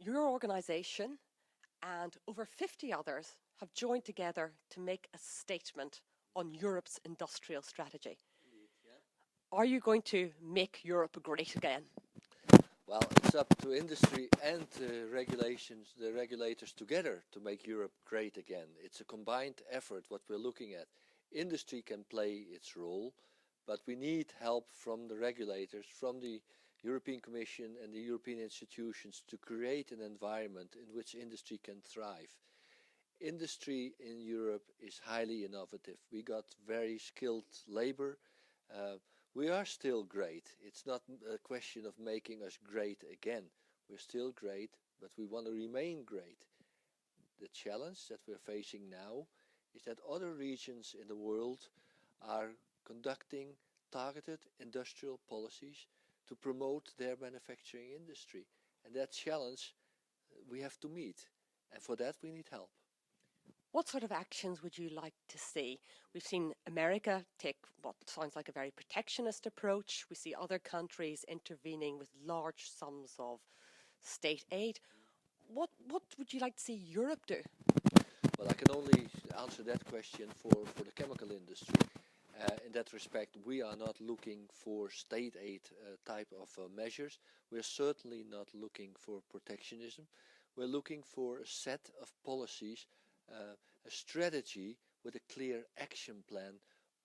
Your organisation and over 50 others have joined together to make a statement on Europe's industrial strategy. Indeed, yeah. Are you going to make Europe great again? Well, it's up to industry and the regulators together to make Europe great again. It's a combined effort what we're looking at. Industry can play its role, but we need help from the regulators, from the European Commission and the European institutions to create an environment in which industry can thrive. Industry in Europe is highly innovative. We got very skilled labor. We are still great. It's not a question of making us great again. We're still great, but we want to remain great. The challenge that we're facing now is that other regions in the world are conducting targeted industrial policies to promote their manufacturing industry. And that challenge we have to meet. And for that we need help. What sort of actions would you like to see? We've seen America take what sounds like a very protectionist approach. We see other countries intervening with large sums of state aid. What would you like to see Europe do? Well, I can only answer that question for the chemical industry. In that respect, we are not looking for state aid type of measures. We're certainly not looking for protectionism. We're looking for a set of policies, a strategy with a clear action plan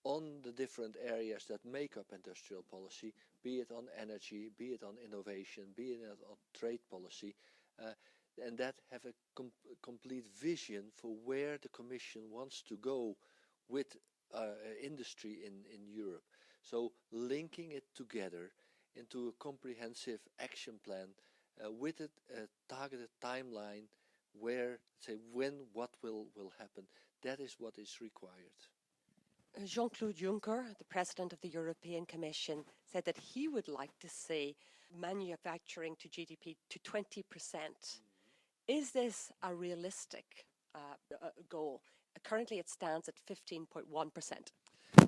on the different areas that make up industrial policy, be it on energy, be it on innovation, be it on trade policy, and that have a complete vision for where the Commission wants to go with industry in Europe. So linking it together into a comprehensive action plan with a targeted timeline where, say, what will happen. That is what is required. Jean-Claude Juncker, the President of the European Commission, said that he would like to see manufacturing to GDP to 20%. Is this a realistic goal? Currently it stands at 15.1%.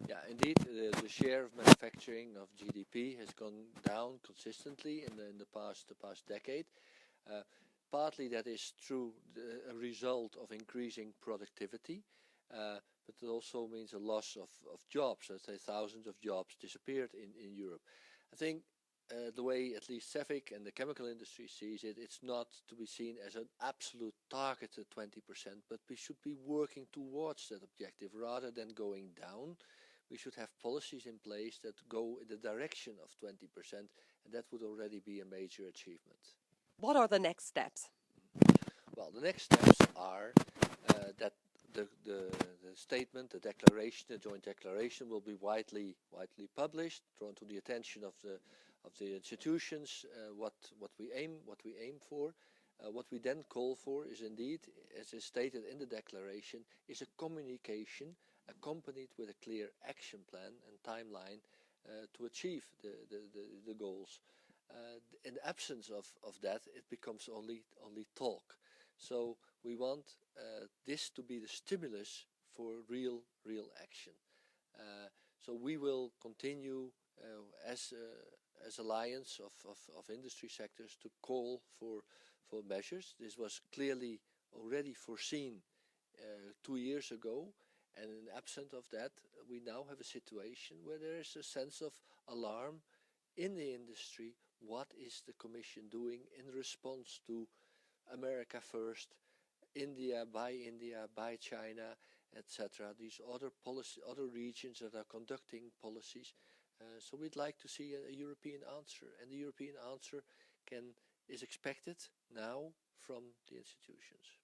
Yeah, indeed, the share of manufacturing of GDP has gone down consistently in the past decade. Partly that is through a result of increasing productivity, but it also means a loss of jobs. Let's say thousands of jobs disappeared in Europe. I think the way at least CEFIC and the chemical industry sees it, it's not to be seen as an absolute targeted 20%, but we should be working towards that objective rather than going down. We should have policies in place that go in the direction of 20%, and that would already be a major achievement. What are the next steps? Well, the next steps are that the statement, the declaration, the joint declaration will be widely published, drawn to the attention of the institutions, what we aim for. What we then call for is indeed, as is stated in the declaration, is a communication accompanied with a clear action plan and timeline to achieve the goals. In the absence of that, it becomes only talk. So we want this to be the stimulus for real action. So we will continue as alliance of industry sectors to call for measures. This was clearly already foreseen 2 years ago, and in absence of that, we now have a situation where there is a sense of alarm in the industry. What is the Commission doing in response to America first, India, by China, etc. These other regions that are conducting policies. So we'd like to see a European answer, and the European answer is expected now from the institutions.